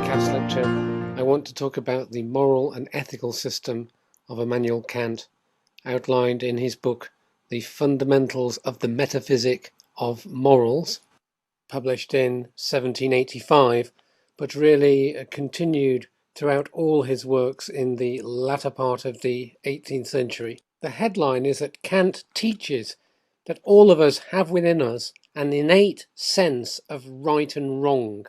podcast lecture, I want to talk about the moral and ethical system of Immanuel Kant, outlined in his book, The Fundamentals of the Metaphysic of Morals, published in 1785, but really continued throughout all his works in the latter part of the 18th century. The headline is that Kant teaches that all of us have within us an innate sense of right and wrong.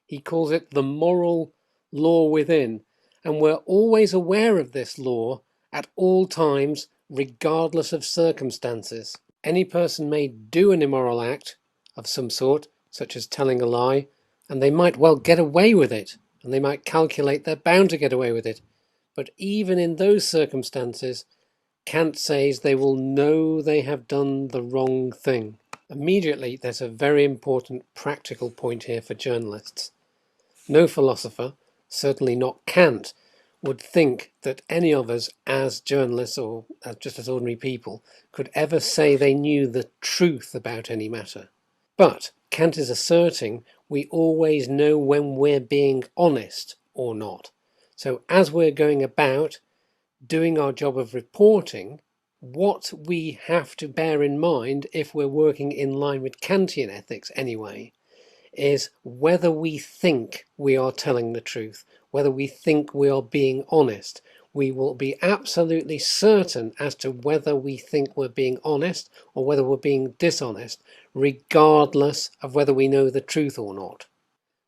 He calls it the moral law within, and we're always aware of this law at all times, regardless of circumstances. Any person may do an immoral act of some sort, such as telling a lie, and they might well get away with it, and they might calculate they're bound to get away with it. But even in those circumstances, Kant says they will know they have done the wrong thing. Immediately, there's a very important practical point here for journalists. No philosopher, certainly not Kant, would think that any of us as journalists or just as ordinary people could ever say they knew the truth about any matter. But Kant is asserting we always know when we're being honest or not. So as we're going about doing our job of reporting, what we have to bear in mind, if we're working in line with Kantian ethics anyway, is whether we think we are telling the truth, whether we think we are being honest. We will be absolutely certain as to whether we think we're being honest or whether we're being dishonest, regardless of whether we know the truth or not.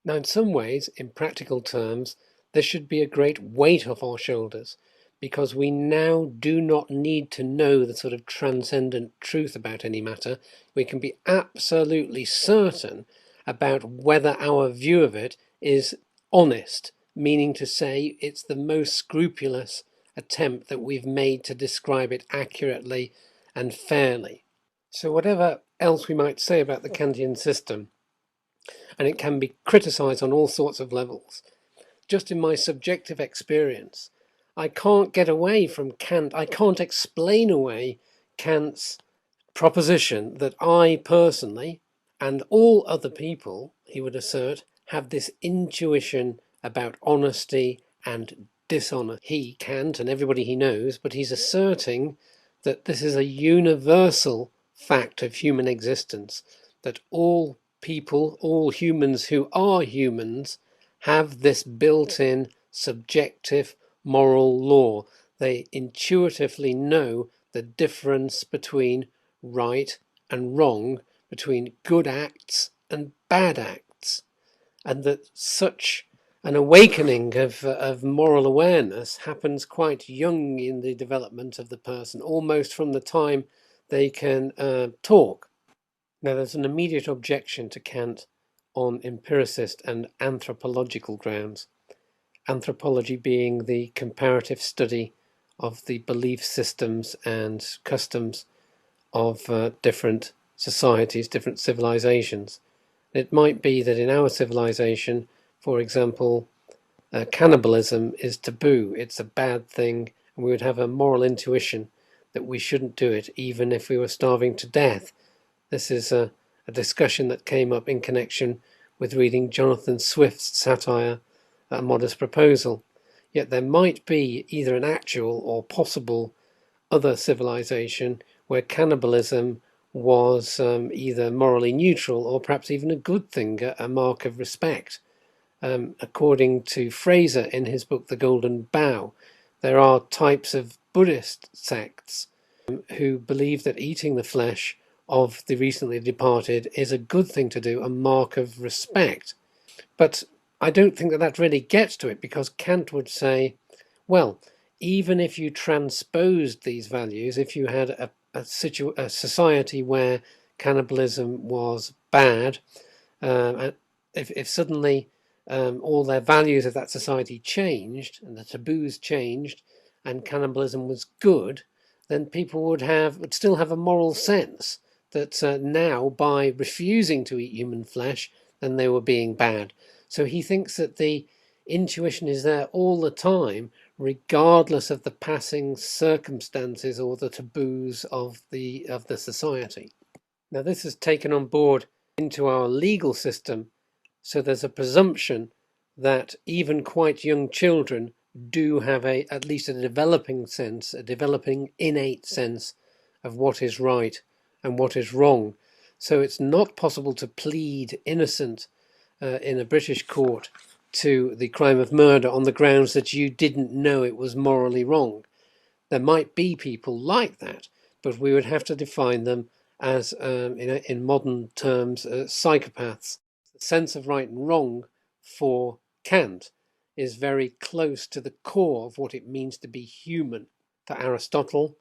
Now, in some ways, in practical terms, there should be a great weight off our shoulders, because we now do not need to know the sort of transcendent truth about any matter. We can be absolutely certain about whether our view of it is honest, meaning to say it's the most scrupulous attempt that we've made to describe it accurately and fairly. So whatever else we might say about the Kantian system, and it can be criticised on all sorts of levels, just in my subjective experience, I can't get away from Kant. I can't explain away Kant's proposition that I personally, and all other people, he would assert, have this intuition about honesty and dishonesty. He, Kant, and everybody he knows, but he's asserting that this is a universal fact of human existence, that all people, all humans who are humans, have this built-in subjective moral law. They intuitively know the difference between right and wrong, between good acts and bad acts, and that such an awakening of moral awareness happens quite young in the development of the person, almost from the time they can talk. Now, there's an immediate objection to Kant on empiricist and anthropological grounds. Anthropology being the comparative study of the belief systems and customs of different societies, different civilizations. It might be that in our civilization, for example, cannibalism is taboo. It's a bad thing, and we would have a moral intuition that we shouldn't do it, even if we were starving to death. This is a discussion that came up in connection with reading Jonathan Swift's satire, A Modest Proposal. Yet there might be either an actual or possible other civilization where cannibalism was either morally neutral or perhaps even a good thing, a mark of respect. According to Fraser in his book The Golden Bough, there are types of Buddhist sects who believe that eating the flesh of the recently departed is a good thing to do, a mark of respect. But I don't think that that really gets to it, because Kant would say, well, even if you transposed these values, if you had a society where cannibalism was bad, if suddenly all their values of that society changed and the taboos changed and cannibalism was good, then people would still have a moral sense that now, by refusing to eat human flesh, then they were being bad. So he thinks that the intuition is there all the time, regardless of the passing circumstances or the taboos of the society. Now, this is taken on board into our legal system, so there's a presumption that even quite young children do have at least a developing sense, a developing innate sense of what is right and what is wrong. So it's not possible to plead innocent in a British court to the crime of murder on the grounds that you didn't know it was morally wrong. There might be people like that, but we would have to define them as, in modern terms, psychopaths. The sense of right and wrong for Kant is very close to the core of what it means to be human. For Aristotle,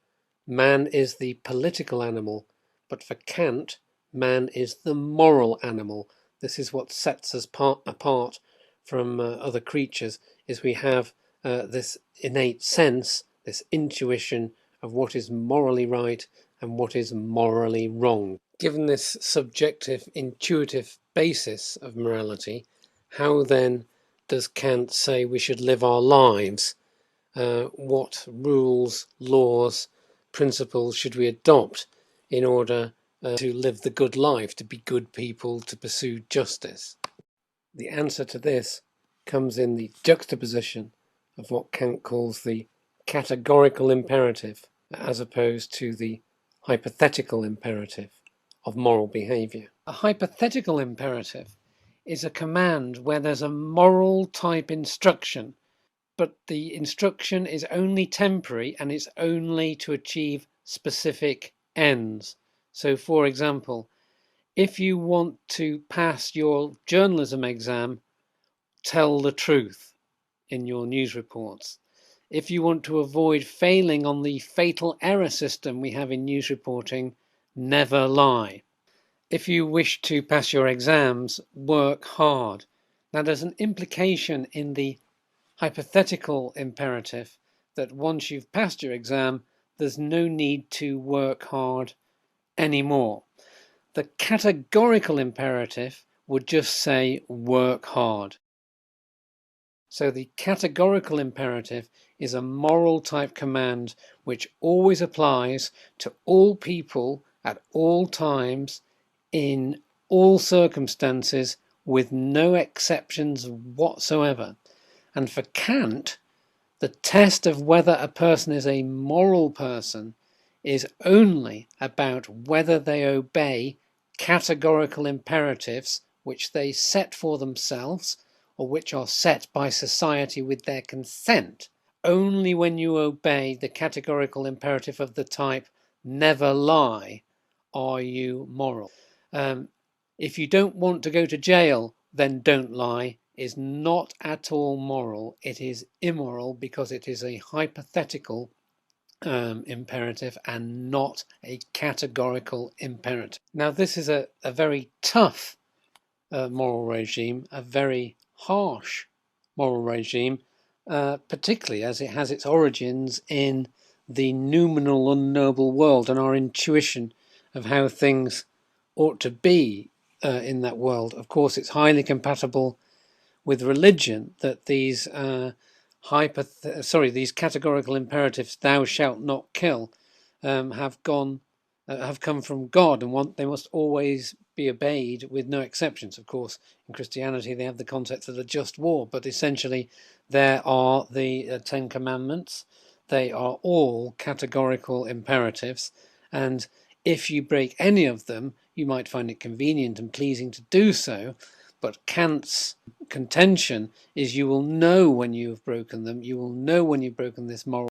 man is the political animal, but for Kant, man is the moral animal. This is what sets us apart from other creatures, is we have this innate sense, this intuition of what is morally right and what is morally wrong. Given this subjective, intuitive basis of morality, how then does Kant say we should live our lives? What rules, laws, principles should we adopt in order to live the good life, to be good people, to pursue justice? The answer to this comes in the juxtaposition of what Kant calls the categorical imperative as opposed to the hypothetical imperative of moral behavior. A hypothetical imperative is a command where there's a moral type instruction, but the instruction is only temporary and it's only to achieve specific ends. So, for example, if you want to pass your journalism exam, tell the truth in your news reports. If you want to avoid failing on the fatal error system we have in news reporting, never lie. If you wish to pass your exams, work hard. Now, there's an implication in the hypothetical imperative that once you've passed your exam, there's no need to work hard anymore. The categorical imperative would just say work hard. So the categorical imperative is a moral type command which always applies to all people at all times in all circumstances with no exceptions whatsoever. And for Kant, the test of whether a person is a moral person is only about whether they obey categorical imperatives which they set for themselves or which are set by society with their consent. Only when you obey the categorical imperative of the type never lie are you moral. If you don't want to go to jail, then don't lie is not at all moral. It is immoral because it is a hypothetical imperative and not a categorical imperative. Now, this is a very tough moral regime, a very harsh moral regime, particularly as it has its origins in the noumenal unknowable world and our intuition of how things ought to be in that world. Of course, it's highly compatible with religion that these these categorical imperatives, "Thou shalt not kill," have come from God, and they must always be obeyed with no exceptions. Of course, in Christianity they have the concept of the just war, but essentially there are the Ten Commandments. They are all categorical imperatives, and if you break any of them, you might find it convenient and pleasing to do so. But Kant's contention is you will know when you have broken them, you will know when you've broken this moral